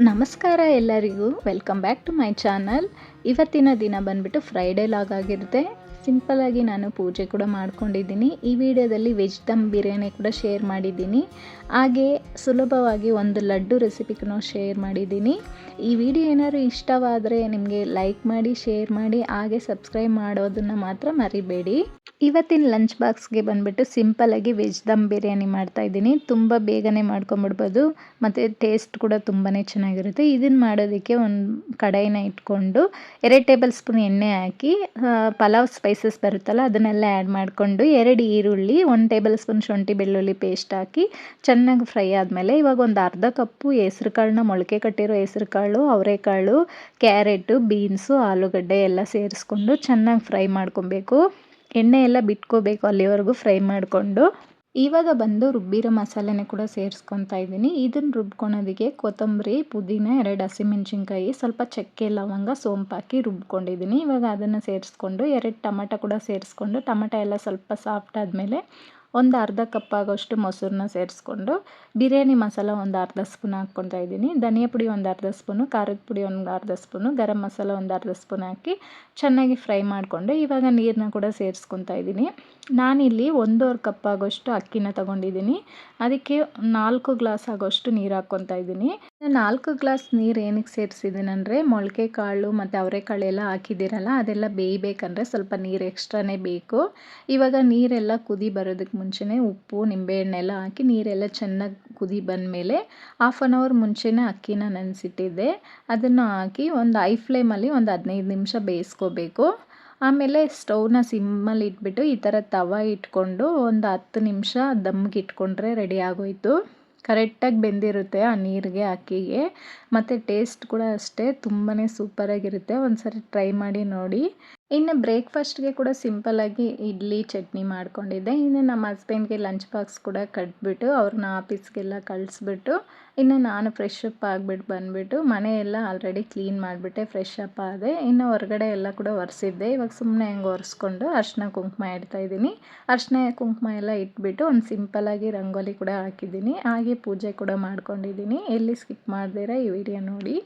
ನಮಸ್ಕಾರ ಎಲ್ಲರಿಗೂ, welcome back to my channel. ಇವತ್ತಿನ ದಿನ ಬಂದ್ಬಿಟ್ಟು ಫ್ರೈಡೇ ಲಾಗ್ ಆಗಿರುತ್ತೆ. ಸಿಂಪಲ್ಲಾಗಿ ನಾನು ಪೂಜೆ ಕೂಡ ಮಾಡ್ಕೊಂಡಿದ್ದೀನಿ. ಈ ವಿಡಿಯೋದಲ್ಲಿ ವೆಜ್ ದಮ್ ಬಿರಿಯಾನಿ ಕೂಡ ಶೇರ್ ಮಾಡಿದ್ದೀನಿ. ಹಾಗೆ ಸುಲಭವಾಗಿ ಒಂದು ಲಡ್ಡು ರೆಸಿಪಿ ಕೂಡ ಶೇರ್ ಮಾಡಿದ್ದೀನಿ. ಈ ವಿಡಿಯೋ ಏನಾದ್ರು ಇಷ್ಟವಾದರೆ ನಿಮಗೆ ಲೈಕ್ ಮಾಡಿ, ಶೇರ್ ಮಾಡಿ, ಹಾಗೆ ಸಬ್ಸ್ಕ್ರೈಬ್ ಮಾಡೋದನ್ನು ಮಾತ್ರ ಮರಿಬೇಡಿ. ಇವತ್ತಿನ ಲಂಚ್ ಬಾಕ್ಸ್ಗೆ ಬಂದುಬಿಟ್ಟು ಸಿಂಪಲ್ಲಾಗಿ ವೆಜ್ ದಮ್ ಬಿರಿಯಾನಿ ಮಾಡ್ತಾಯಿದ್ದೀನಿ. ತುಂಬ ಬೇಗನೆ ಮಾಡ್ಕೊಂಬಿಡ್ಬೋದು ಮತ್ತು ಟೇಸ್ಟ್ ಕೂಡ ತುಂಬಾ ಚೆನ್ನಾಗಿರುತ್ತೆ. ಇದನ್ನು ಮಾಡೋದಕ್ಕೆ ಒಂದು ಕಡಾಯಿನ ಇಟ್ಕೊಂಡು 2 ಟೇಬಲ್ ಸ್ಪೂನ್ ಎಣ್ಣೆ ಹಾಕಿ ಪಲಾವ್ ಸ್ಪೈಸಸ್ ಬರುತ್ತಲ್ಲ ಅದನ್ನೆಲ್ಲ ಆ್ಯಡ್ ಮಾಡಿಕೊಂಡು 2 ಈರುಳ್ಳಿ, 1 ಟೇಬಲ್ ಸ್ಪೂನ್ ಶುಂಠಿ ಬೆಳ್ಳುಳ್ಳಿ ಪೇಸ್ಟ್ ಹಾಕಿ ಚೆನ್ನಾಗಿ ಫ್ರೈ ಆದಮೇಲೆ ಇವಾಗ ಒಂದು ಅರ್ಧ ಕಪ್ಪು ಹೆಸ್ರು ಕಾಳನ್ನ, ಮೊಳಕೆ ಕಟ್ಟಿರೋ ಹೆಸ್ರು ಕಾಳು, ಅವರೆಕಾಳು, ಕ್ಯಾರೆಟು, ಬೀನ್ಸು, ಆಲೂಗಡ್ಡೆ ಎಲ್ಲ ಸೇರಿಸ್ಕೊಂಡು ಚೆನ್ನಾಗಿ ಫ್ರೈ ಮಾಡ್ಕೊಬೇಕು. ಎಣ್ಣೆ ಎಲ್ಲ ಬಿಟ್ಕೋಬೇಕು ಅಲ್ಲಿವರೆಗೂ ಫ್ರೈ ಮಾಡಿಕೊಂಡು. ಇವಾಗ ಬಂದು ರುಬ್ಬಿರೋ ಮಸಾಲೆನೇ ಕೂಡ ಸೇರಿಸ್ಕೊತಾ ಇದ್ದೀನಿ. ಇದನ್ನು ರುಬ್ಕೊಳೋದಕ್ಕೆ ಕೊತ್ತಂಬರಿ, ಪುದೀನ, 2 ಹಸಿಮೆಣ್ಸಿನ್ಕಾಯಿ, ಸ್ವಲ್ಪ ಚಕ್ಕೆ, ಲವಂಗ, ಸೋಂಪು ಹಾಕಿ ರುಬ್ಕೊಂಡಿದ್ದೀನಿ. ಇವಾಗ ಅದನ್ನು ಸೇರಿಸ್ಕೊಂಡು 2 ಟೊಮೆಟೊ ಕೂಡ ಸೇರಿಸ್ಕೊಂಡು ಟೊಮೆಟೊ ಎಲ್ಲ ಸ್ವಲ್ಪ ಸಾಫ್ಟ್ ಆದಮೇಲೆ ಒಂದು ಅರ್ಧ ಕಪ್ ಆಗೋಷ್ಟು ಮೊಸರನ್ನ ಸೇರಿಸ್ಕೊಂಡು ಬಿರಿಯಾನಿ ಮಸಾಲ ಒಂದು ಅರ್ಧ ಸ್ಪೂನ್ ಹಾಕ್ಕೊತಾ ಇದ್ದೀನಿ. ಧನಿಯಾ ಪುಡಿ ಒಂದು ಅರ್ಧ ಸ್ಪೂನು, ಖಾರದ ಪುಡಿ ಒಂದು ಅರ್ಧ ಸ್ಪೂನು, ಗರಂ ಮಸಾಲ ಒಂದು ಅರ್ಧ ಸ್ಪೂನ್ ಹಾಕಿ ಚೆನ್ನಾಗಿ ಫ್ರೈ ಮಾಡಿಕೊಂಡು ಇವಾಗ ನೀರನ್ನ ಕೂಡ ಸೇರಿಸ್ಕೊತಾ ಇದ್ದೀನಿ. ನಾನಿಲ್ಲಿ 1.5 ಕಪ್ ಆಗೋಷ್ಟು ಅಕ್ಕಿನ ತೊಗೊಂಡಿದ್ದೀನಿ. ಅದಕ್ಕೆ 4 ಗ್ಲಾಸ್ ಆಗೋಷ್ಟು ನೀರು ಹಾಕ್ಕೊತಾ ಇದ್ದೀನಿ. 4 ಗ್ಲಾಸ್ ನೀರು ಏನಕ್ಕೆ ಸೇರಿಸಿದ್ದೀನಿ ಅಂದರೆ ಮೊಳಕೆ ಕಾಳು ಮತ್ತು ಅವರೆಕಾಳು ಎಲ್ಲ ಹಾಕಿದ್ದೀರಲ್ಲ ಅದೆಲ್ಲ ಬೇಯಬೇಕಂದ್ರೆ ಸ್ವಲ್ಪ ನೀರು ಎಕ್ಸ್ಟ್ರಾನೇ ಬೇಕು. ಇವಾಗ ನೀರೆಲ್ಲ ಕುದಿ ಬರೋದಕ್ಕೆ ಮುಂಚೆನೇ ಉಪ್ಪು, ನಿಂಬೆಹಣ್ಣೆಲ್ಲ ಹಾಕಿ ನೀರೆಲ್ಲ ಚೆನ್ನಾಗಿ ಕುದಿ ಬಂದಮೇಲೆ 1/2 ಅವರ್ ಮುಂಚೆನೇ ಅಕ್ಕಿನ ನೆನೆಸಿಟ್ಟಿದ್ದೆ. ಅದನ್ನು ಹಾಕಿ ಒಂದು ಹೈ ಫ್ಲೇಮಲ್ಲಿ ಒಂದು 15 ನಿಮಿಷ ಬೇಯಿಸ್ಕೋಬೇಕು. ಆಮೇಲೆ ಸ್ಟವ್ನ ಸಿಮ್ಮಲ್ಲಿ ಇಟ್ಬಿಟ್ಟು ಈ ಥರ ತವ ಇಟ್ಕೊಂಡು ಒಂದು 10 ನಿಮಿಷ ದಮ್ಗೆ ಇಟ್ಕೊಂಡ್ರೆ ರೆಡಿ ಆಗೋಯಿತು. ಕರೆಕ್ಟಾಗಿ ಬೆಂದಿರುತ್ತೆ ಆ ನೀರಿಗೆ, ಅಕ್ಕಿಗೆ. ಮತ್ತು ಟೇಸ್ಟ್ ಕೂಡ ಅಷ್ಟೇ ತುಂಬಾ ಸೂಪರಾಗಿರುತ್ತೆ. ಒಂದ್ಸರಿ ಟ್ರೈ ಮಾಡಿ ನೋಡಿ. ಇನ್ನು ಬ್ರೇಕ್ಫಾಸ್ಟ್ಗೆ ಕೂಡ ಸಿಂಪಲ್ಲಾಗಿ ಇಡ್ಲಿ ಚಟ್ನಿ ಮಾಡ್ಕೊಂಡಿದ್ದೆ. ಇನ್ನು ನಮ್ಮ ಹಸ್ಬೆಂಡ್ಗೆ ಲಂಚ್ ಬಾಕ್ಸ್ ಕೂಡ ಕಟ್ಬಿಟ್ಟು ಅವ್ರನ್ನ ಆಫೀಸ್ಗೆಲ್ಲ ಕಳಿಸ್ಬಿಟ್ಟು ಇನ್ನು ನಾನು ಫ್ರೆಶ್ ಅಪ್ ಆಗಿಬಿಟ್ಟು ಬಂದುಬಿಟ್ಟು ಮನೆಯೆಲ್ಲ ಆಲ್ರೆಡಿ ಕ್ಲೀನ್ ಮಾಡಿಬಿಟ್ಟೆ, ಫ್ರೆಶ್ ಅಪ್ ಆದೆ. ಇನ್ನು ಹೊರಗಡೆ ಎಲ್ಲ ಕೂಡ ಒರೆಸಿದ್ದೆ. ಇವಾಗ ಸುಮ್ಮನೆ ಹಂಗೆ ಒರೆಸ್ಕೊಂಡು ಅರಿಶಿನ ಕುಂಕುಮ ಇಡ್ತಾಯಿದ್ದೀನಿ. ಅರಿಶಿನ ಕುಂಕುಮ ಎಲ್ಲ ಇಟ್ಬಿಟ್ಟು ಒಂದು ಸಿಂಪಲ್ಲಾಗಿ ರಂಗೋಲಿ ಕೂಡ ಹಾಕಿದ್ದೀನಿ. ಹಾಗೆ ಪೂಜೆ ಕೂಡ ಮಾಡ್ಕೊಂಡಿದ್ದೀನಿ. ಎಲ್ಲಿ ಸ್ಕಿಪ್ ಮಾಡ್ದಿರ ಈ ವಿಡಿಯೋ ನೋಡಿ.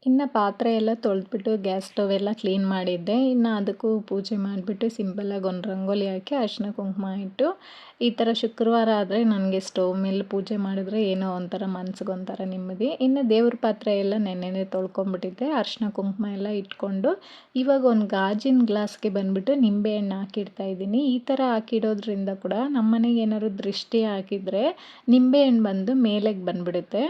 ಇನ್ನು ಪಾತ್ರೆ ಎಲ್ಲ ತೊಳೆದ್ಬಿಟ್ಟು ಗ್ಯಾಸ್ ಸ್ಟವ್ ಎಲ್ಲ ಕ್ಲೀನ್ ಮಾಡಿದ್ದೆ. ಇನ್ನು ಅದಕ್ಕೂ ಪೂಜೆ ಮಾಡಿಬಿಟ್ಟು ಸಿಂಪಲ್ಲಾಗಿ ಒಂದು ರಂಗೋಲಿ ಹಾಕಿ ಅರಿಶಿನ ಕುಂಕುಮ ಇಟ್ಟು, ಈ ಥರ ಶುಕ್ರವಾರ ಆದರೆ ನನಗೆ ಸ್ಟವ್ ಮೇಲೆ ಪೂಜೆ ಮಾಡಿದ್ರೆ ಏನೋ ಒಂಥರ ಮನ್ಸಿಗೊಂಥರ ನೆಮ್ಮದಿ. ಇನ್ನು ದೇವ್ರ ಪಾತ್ರೆ ಎಲ್ಲ ನೆನ್ನೆನೇ ತೊಳ್ಕೊಂಬಿಟ್ಟಿದ್ದೆ. ಅರಿಶಿನ ಕುಂಕುಮ ಎಲ್ಲ ಇಟ್ಕೊಂಡು ಇವಾಗ ಒಂದು ಗಾಜಿನ ಗ್ಲಾಸ್ಗೆ ಬಂದುಬಿಟ್ಟು ನಿಂಬೆಹಣ್ಣು ಹಾಕಿಡ್ತಾ ಇದ್ದೀನಿ. ಈ ಥರ ಹಾಕಿಡೋದ್ರಿಂದ ಕೂಡ ನಮ್ಮ ಮನೆಗೆ ಏನಾದ್ರು ದೃಷ್ಟಿ ಹಾಕಿದರೆ ನಿಂಬೆಹಣ್ಣು ಬಂದು ಮೇಲೆಗೆ ಬಂದುಬಿಡುತ್ತೆ.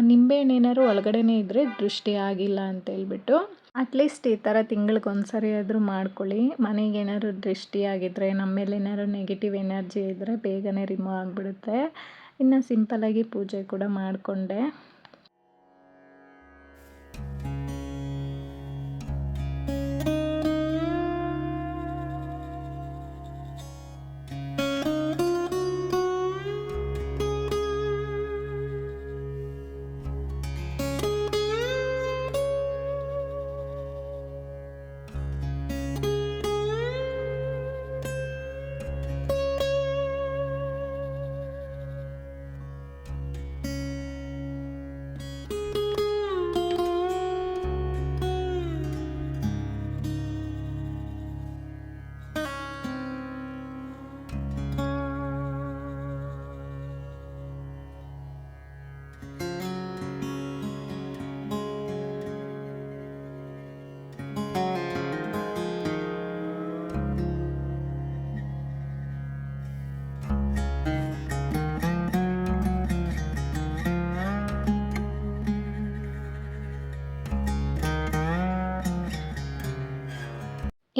ನಿಂಬೆಹಣ್ಣು ಏನಾದ್ರು ಒಳಗಡೆನೇ ಇದ್ದರೆ ದೃಷ್ಟಿ ಆಗಿಲ್ಲ ಅಂತೇಳ್ಬಿಟ್ಟು ಅಟ್ಲೀಸ್ಟ್ ಈ ಥರ ತಿಂಗಳಿಗೊಂದ್ಸರಿ ಆದರೂ ಮಾಡ್ಕೊಳ್ಳಿ. ಮನೆಗೆ ಏನಾದ್ರು ದೃಷ್ಟಿ ಆಗಿದ್ದರೆ, ನಮ್ಮ ಮೇಲೆ ಏನಾದ್ರು ನೆಗೆಟಿವ್ ಎನರ್ಜಿ ಇದ್ದರೆ ಬೇಗನೆ ರಿಮೂವ್ ಆಗಿಬಿಡುತ್ತೆ. ಇನ್ನು ಸಿಂಪಲ್ಲಾಗಿ ಪೂಜೆ ಕೂಡ ಮಾಡಿಕೊಂಡೆ.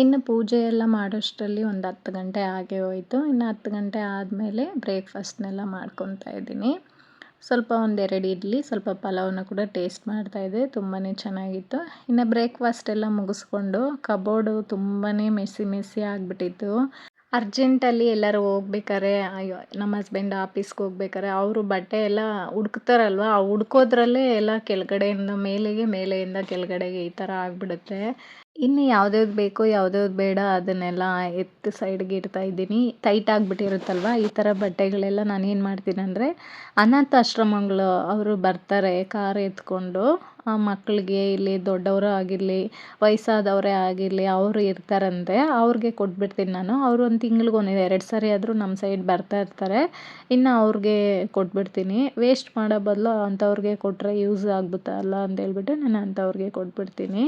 ಇನ್ನು ಪೂಜೆ ಎಲ್ಲ ಮಾಡೋಷ್ಟರಲ್ಲಿ ಒಂದು 10 ಗಂಟೆ ಆಗೇ ಹೋಯಿತು. ಇನ್ನು 10 ಗಂಟೆ ಆದಮೇಲೆ ಬ್ರೇಕ್ಫಾಸ್ಟ್ನೆಲ್ಲ ಮಾಡ್ಕೊತಾ ಇದ್ದೀನಿ. ಸ್ವಲ್ಪ 1-2 ಇಡ್ಲಿ, ಸ್ವಲ್ಪ ಪಲಾವನ್ನ ಕೂಡ ಟೇಸ್ಟ್ ಮಾಡ್ತಾಯಿದ್ದೆ. ತುಂಬಾ ಚೆನ್ನಾಗಿತ್ತು. ಇನ್ನು ಬ್ರೇಕ್ಫಾಸ್ಟ್ ಎಲ್ಲ ಮುಗಿಸ್ಕೊಂಡು ಕಬೋರ್ಡು ತುಂಬಾ ಮೆಸ್ಸಿ ಆಗಿಬಿಟ್ಟಿತ್ತು. ಅರ್ಜೆಂಟಲ್ಲಿ ಎಲ್ಲರೂ ಹೋಗ್ಬೇಕಾರೆ, ಅಯ್ಯೋ ನಮ್ಮ ಹಸ್ಬೆಂಡ್ ಆಫೀಸ್ಗೆ ಹೋಗ್ಬೇಕಾರೆ ಅವರು ಬಟ್ಟೆ ಎಲ್ಲ ಹುಡ್ಕ್ತಾರಲ್ವ, ಆ ಹುಡ್ಕೋದ್ರಲ್ಲೇ ಎಲ್ಲ ಕೆಳಗಡೆಯಿಂದ ಮೇಲೆಗೆ, ಮೇಲೆಯಿಂದ ಕೆಳಗಡೆಗೆ ಈ ಥರ ಆಗಿಬಿಡುತ್ತೆ. ಇನ್ನು ಯಾವ್ದ್ಯಾವ್ದು ಬೇಕೋ ಯಾವ್ದ್ಯಾವ್ದು ಬೇಡ ಅದನ್ನೆಲ್ಲ ಎತ್ತು ಸೈಡ್ಗೆ ಇಡ್ತಾ ಇದ್ದೀನಿ. ಟೈಟ್ ಆಗಿಬಿಟ್ಟಿರುತ್ತಲ್ವ, ಈ ಥರ ಬಟ್ಟೆಗಳೆಲ್ಲ ನಾನೇನು ಮಾಡ್ತೀನಿ ಅಂದರೆ, ಅನಾಥಾಶ್ರಮಗಳು ಅವರು ಬರ್ತಾರೆ ಕಾರ್ ಎತ್ಕೊಂಡು, ಆ ಮಕ್ಕಳಿಗೆ ಇಲ್ಲಿ ದೊಡ್ಡವರು ಆಗಿರಲಿ, ವಯಸ್ಸಾದವರೇ ಆಗಿರಲಿ, ಅವರು ಇರ್ತಾರಂತೆ, ಅವ್ರಿಗೆ ಕೊಟ್ಬಿಡ್ತೀನಿ ನಾನು. ಅವರು ಒಂದು ತಿಂಗ್ಳಿಗೆ 1-2 ಸರಿ ಆದರೂ ನಮ್ಮ ಸೈಡ್ ಬರ್ತಾ ಇರ್ತಾರೆ. ಇನ್ನು ಅವ್ರಿಗೆ ಕೊಟ್ಬಿಡ್ತೀನಿ. ವೇಸ್ಟ್ ಮಾಡೋ ಬದಲು ಅಂಥವ್ರಿಗೆ ಕೊಟ್ಟರೆ ಯೂಸ್ ಆಗ್ಬಿಡುತ್ತಲ್ಲ ಅಂತೇಳ್ಬಿಟ್ಟು ನಾನು ಅಂಥವ್ರಿಗೆ ಕೊಟ್ಬಿಡ್ತೀನಿ.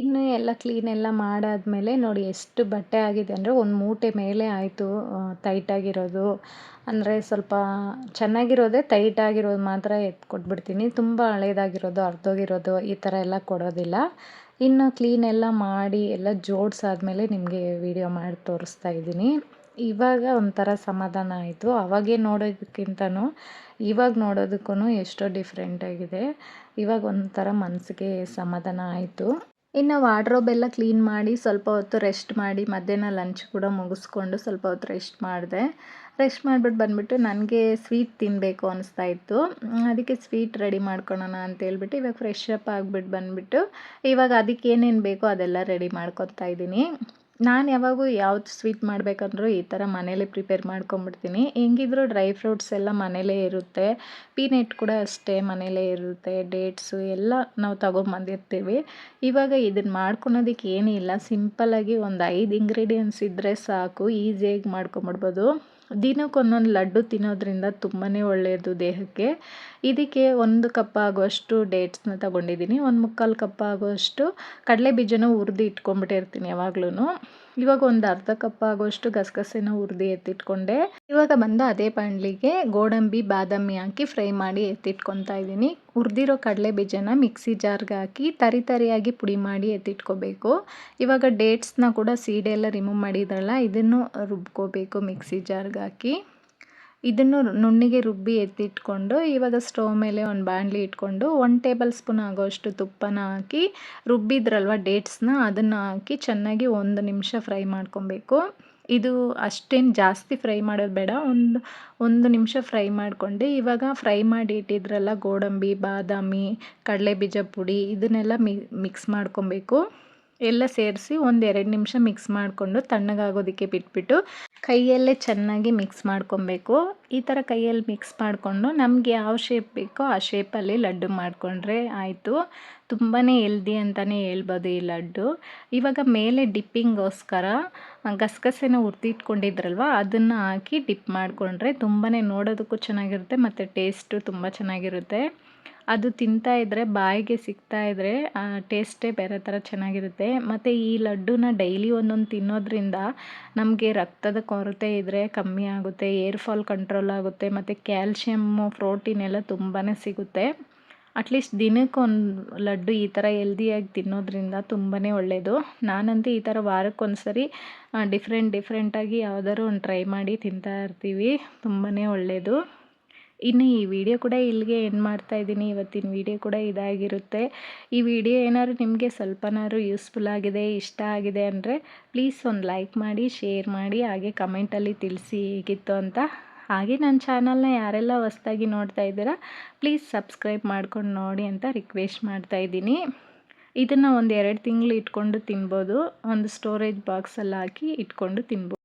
ಇನ್ನು ಎಲ್ಲ ಕ್ಲೀನೆಲ್ಲ ಮಾಡಾದಮೇಲೆ ನೋಡಿ ಎಷ್ಟು ಬಟ್ಟೆ ಆಗಿದೆ ಅಂದರೆ, ಒಂದು ಮೂಟೆ ಮೇಲೆ ಆಯಿತು ಟೈಟಾಗಿರೋದು. ಅಂದರೆ ಸ್ವಲ್ಪ ಚೆನ್ನಾಗಿರೋದೇ ಟೈಟಾಗಿರೋದು ಮಾತ್ರ ಎತ್ಕೊಟ್ಬಿಡ್ತೀನಿ. ತುಂಬ ಹಳೇದಾಗಿರೋದು, ಹರಿದೋಗಿರೋದು ಈ ಥರ ಎಲ್ಲ ಕೊಡೋದಿಲ್ಲ. ಇನ್ನು ಕ್ಲೀನೆಲ್ಲ ಮಾಡಿ ಎಲ್ಲ ಜೋಡಿಸಾದ್ಮೇಲೆ ನಿಮಗೆ ವಿಡಿಯೋ ಮಾಡಿ ತೋರಿಸ್ತಾ ಇದ್ದೀನಿ. ಇವಾಗ ಒಂಥರ ಸಮಾಧಾನ ಆಯಿತು. ಅವಾಗೇ ನೋಡೋದಕ್ಕಿಂತನೂ ಇವಾಗ ನೋಡೋದಕ್ಕೂ ಎಷ್ಟೋ ಡಿಫ್ರೆಂಟಾಗಿದೆ. ಇವಾಗ ಒಂಥರ ಮನಸ್ಸಿಗೆ ಸಮಾಧಾನ ಆಯಿತು. ಇನ್ನು ವಾರ್ಡ್ರೋಬ್ ಎಲ್ಲ ಕ್ಲೀನ್ ಮಾಡಿ ಸ್ವಲ್ಪ ಹೊತ್ತು ರೆಸ್ಟ್ ಮಾಡಿ, ಮಧ್ಯಾಹ್ನ ಲಂಚ್ ಕೂಡ ಮುಗಿಸ್ಕೊಂಡು ಸ್ವಲ್ಪ ಹೊತ್ತು ರೆಸ್ಟ್ ಮಾಡಿದೆ. ರೆಸ್ಟ್ ಮಾಡಿಬಿಟ್ಟು ಬಂದುಬಿಟ್ಟು ನನಗೆ ಸ್ವೀಟ್ ತಿನ್ನಬೇಕು ಅನಿಸ್ತಾ ಇತ್ತು. ಅದಕ್ಕೆ ಸ್ವೀಟ್ ರೆಡಿ ಮಾಡ್ಕೊಳ್ಳೋಣ ಅಂತೇಳ್ಬಿಟ್ಟು ಇವಾಗ ಫ್ರೆಶ್ ಅಪ್ ಆಗಿಬಿಟ್ಟು ಬಂದುಬಿಟ್ಟು ಇವಾಗ ಅದಕ್ಕೆ ಏನೇನು ಬೇಕೋ ಅದೆಲ್ಲ ರೆಡಿ ಮಾಡ್ಕೊತಾ ಇದ್ದೀನಿ. ನಾನು ಯಾವಾಗೂ ಯಾವ್ದು ಸ್ವೀಟ್ ಮಾಡಬೇಕಂದ್ರೂ ಈ ಥರ ಮನೇಲೇ ಪ್ರಿಪೇರ್ ಮಾಡ್ಕೊಂಬಿಡ್ತೀನಿ. ಹೆಂಗಿದ್ರು ಡ್ರೈ ಫ್ರೂಟ್ಸ್ ಎಲ್ಲ ಮನೇಲೇ ಇರುತ್ತೆ, ಪೀನಟ್ ಕೂಡ ಅಷ್ಟೇ ಮನೇಲೇ ಇರುತ್ತೆ, ಡೇಟ್ಸು ಎಲ್ಲ ನಾವು ತೊಗೊಂಬಂದಿರ್ತೀವಿ. ಇವಾಗ ಇದನ್ನು ಮಾಡ್ಕೊಳೋದಕ್ಕೆ ಏನೂ ಇಲ್ಲ, ಸಿಂಪಲ್ಲಾಗಿ ಒಂದು 5 ಇಂಗ್ರೀಡಿಯೆಂಟ್ಸ್ ಇದ್ದರೆ ಸಾಕು, ಈಸಿಯಾಗಿ ಮಾಡ್ಕೊಂಬಿಡ್ಬೋದು. ದಿನಕ್ಕೊಂದೊಂದು ಲಡ್ಡು ತಿನ್ನೋದ್ರಿಂದ ತುಂಬಾ ಒಳ್ಳೆಯದು ದೇಹಕ್ಕೆ. ಇದಕ್ಕೆ 1 ಕಪ್ ಆಗುವಷ್ಟು ಡೇಟ್ಸ್ನ ತೊಗೊಂಡಿದ್ದೀನಿ. 1/4 ಕಪ್ ಆಗುವಷ್ಟು ಕಡಲೆ ಬೀಜನ ಹುರಿದು ಇಟ್ಕೊಂಡ್ಬಿಟ್ಟಿರ್ತೀನಿ ಯಾವಾಗ್ಲೂ. ಇವಾಗ ಒಂದು ಅರ್ಧ ಕಪ್ ಆಗುವಷ್ಟು ಗಸಗಸೆನ ಹುರಿದು ಎತ್ತಿಟ್ಕೊಂಡೆ. ಇವಾಗ ಬಂದು ಅದೇ ಬಾಣಲಿಗೆ ಗೋಡಂಬಿ ಬಾದಾಮಿ ಹಾಕಿ ಫ್ರೈ ಮಾಡಿ ಎತ್ತಿಟ್ಕೊತಾ ಇದ್ದೀನಿ. ಹುರಿದಿರೋ ಕಡಲೆ ಬೀಜನ ಮಿಕ್ಸಿ ಜಾರ್ಗೆ ಹಾಕಿ ತರಿಯಾಗಿ ಪುಡಿ ಮಾಡಿ ಎತ್ತಿಟ್ಕೋಬೇಕು. ಇವಾಗ ಡೇಟ್ಸ್ನ ಕೂಡ ಸೀಡೆಲ್ಲ ರಿಮೂವ್ ಮಾಡಿದ್ರಲ್ಲ, ಇದನ್ನು ರುಬ್ಕೋಬೇಕು ಮಿಕ್ಸಿ ಜಾರ್ಗೆ ಹಾಕಿ. ಇದನ್ನು ನುಣ್ಣಿಗೆ ರುಬ್ಬಿ ಎತ್ತಿಟ್ಕೊಂಡು ಇವಾಗ ಸ್ಟವ್ ಮೇಲೆ ಒಂದು ಬಾಣಲಿ ಇಟ್ಕೊಂಡು 1 ಟೇಬಲ್ ಸ್ಪೂನ್ ಆಗೋಷ್ಟು ತುಪ್ಪನ ಹಾಕಿ ರುಬ್ಬಿದ್ರಲ್ವ ಡೇಟ್ಸ್ನ ಅದನ್ನು ಹಾಕಿ ಚೆನ್ನಾಗಿ 1 ನಿಮಿಷ ಫ್ರೈ ಮಾಡ್ಕೊಬೇಕು. ಇದು ಅಷ್ಟೇನು ಜಾಸ್ತಿ ಫ್ರೈ ಮಾಡೋದು ಬೇಡ, ಒಂದು ನಿಮಿಷ ಫ್ರೈ ಮಾಡಿಕೊಂಡು ಇವಾಗ ಫ್ರೈ ಮಾಡಿ ಇಟ್ಟಿದ್ರಲ್ಲ ಗೋಡಂಬಿ, ಬಾದಾಮಿ, ಕಡಲೆಬೀಜ ಪುಡಿ ಇದನ್ನೆಲ್ಲ ಮಿಕ್ಸ್ ಮಾಡ್ಕೊಬೇಕು. ಎಲ್ಲ ಸೇರಿಸಿ 1-2 ನಿಮಿಷ ಮಿಕ್ಸ್ ಮಾಡಿಕೊಂಡು ತಣ್ಣಗಾಗೋದಕ್ಕೆ ಬಿಟ್ಬಿಟ್ಟು ಕೈಯಲ್ಲೇ ಚೆನ್ನಾಗಿ ಮಿಕ್ಸ್ ಮಾಡ್ಕೊಬೇಕು. ಈ ಥರ ಕೈಯಲ್ಲಿ ಮಿಕ್ಸ್ ಮಾಡಿಕೊಂಡು ನಮಗೆ ಯಾವ ಶೇಪ್ ಬೇಕೋ ಆ ಶೇಪಲ್ಲಿ ಲಡ್ಡು ಮಾಡಿಕೊಂಡ್ರೆ ಆಯಿತು. ತುಂಬಾ ಹೆಲ್ದಿ ಅಂತಲೇ ಹೇಳ್ಬೋದು ಈ ಲಡ್ಡು. ಇವಾಗ ಮೇಲೆ ಡಿಪ್ಪಿಂಗೋಸ್ಕರ ಗಸಗಸೆನ ಹುರಿದಿಟ್ಕೊಂಡಿದ್ರಲ್ವ ಅದನ್ನು ಹಾಕಿ ಡಿಪ್ ಮಾಡಿಕೊಂಡ್ರೆ ತುಂಬಾ ನೋಡೋದಕ್ಕೂ ಚೆನ್ನಾಗಿರುತ್ತೆ ಮತ್ತು ಟೇಸ್ಟು ತುಂಬ ಚೆನ್ನಾಗಿರುತ್ತೆ. ಅದು ತಿಂತಾಯಿದ್ರೆ ಬಾಯಿಗೆ ಸಿಗ್ತಾಯಿದ್ರೆ ಟೇಸ್ಟೇ ಬೇರೆ ಥರ ಚೆನ್ನಾಗಿರುತ್ತೆ. ಮತ್ತು ಈ ಲಡ್ಡುನ ಡೈಲಿ ಒಂದೊಂದು ತಿನ್ನೋದ್ರಿಂದ ನಮಗೆ ರಕ್ತದ ಕೊರತೆ ಇದ್ದರೆ ಕಮ್ಮಿ ಆಗುತ್ತೆ, ಏರ್ ಫಾಲ್ ಕಂಟ್ರೋಲ್ ಆಗುತ್ತೆ ಮತ್ತು ಕ್ಯಾಲ್ಶಿಯಮ್ಮು, ಪ್ರೋಟೀನ್ ಎಲ್ಲ ತುಂಬಾ ಸಿಗುತ್ತೆ. ಅಟ್ಲೀಸ್ಟ್ ದಿನಕ್ಕೊಂದು ಲಡ್ಡು ಈ ಥರ ಹೆಲ್ದಿಯಾಗಿ ತಿನ್ನೋದ್ರಿಂದ ತುಂಬಾ ಒಳ್ಳೆಯದು. ನಾನಂತೂ ಈ ಥರ ವಾರಕ್ಕೊಂದ್ಸರಿ ಡಿಫ್ರೆಂಟಾಗಿ ಯಾವ್ದಾದ್ರು ಒಂದು ಟ್ರೈ ಮಾಡಿ ತಿಂತಾ ಇರ್ತೀವಿ. ತುಂಬಾ ಒಳ್ಳೆಯದು. ಇನ್ನು ಈ ವಿಡಿಯೋ ಕೂಡ ಇಲ್ಲಿಗೆ ಎಂಡ್ ಮಾಡ್ತಾಯಿದ್ದೀನಿ. ಇವತ್ತಿನ ವಿಡಿಯೋ ಕೂಡ ಇದಾಗಿರುತ್ತೆ. ಈ ವಿಡಿಯೋ ಏನಾದ್ರು ನಿಮಗೆ ಸ್ವಲ್ಪನಾದ್ರು ಯೂಸ್ಫುಲ್ ಆಗಿದೆ, ಇಷ್ಟ ಆಗಿದೆ ಅಂದರೆ ಪ್ಲೀಸ್ ಒಂದು ಲೈಕ್ ಮಾಡಿ, ಶೇರ್ ಮಾಡಿ, ಹಾಗೆ ಕಮೆಂಟಲ್ಲಿ ತಿಳಿಸಿ ಹೇಗಿತ್ತು ಅಂತ. ಹಾಗೆ ನನ್ನ ಚಾನಲ್ನ ಯಾರೆಲ್ಲ ಹೊಸ್ದಾಗಿ ನೋಡ್ತಾ ಇದ್ದೀರಾ ಪ್ಲೀಸ್ ಸಬ್ಸ್ಕ್ರೈಬ್ ಮಾಡ್ಕೊಂಡು ನೋಡಿ ಅಂತ ರಿಕ್ವೆಸ್ಟ್ ಮಾಡ್ತಾಯಿದ್ದೀನಿ. ಇದನ್ನು 1-2 ತಿಂಗಳು ಇಟ್ಕೊಂಡು ತಿನ್ಬೋದು. ಒಂದು ಸ್ಟೋರೇಜ್ ಬಾಕ್ಸಲ್ಲಿ ಹಾಕಿ ಇಟ್ಕೊಂಡು ತಿನ್ಬೋದು.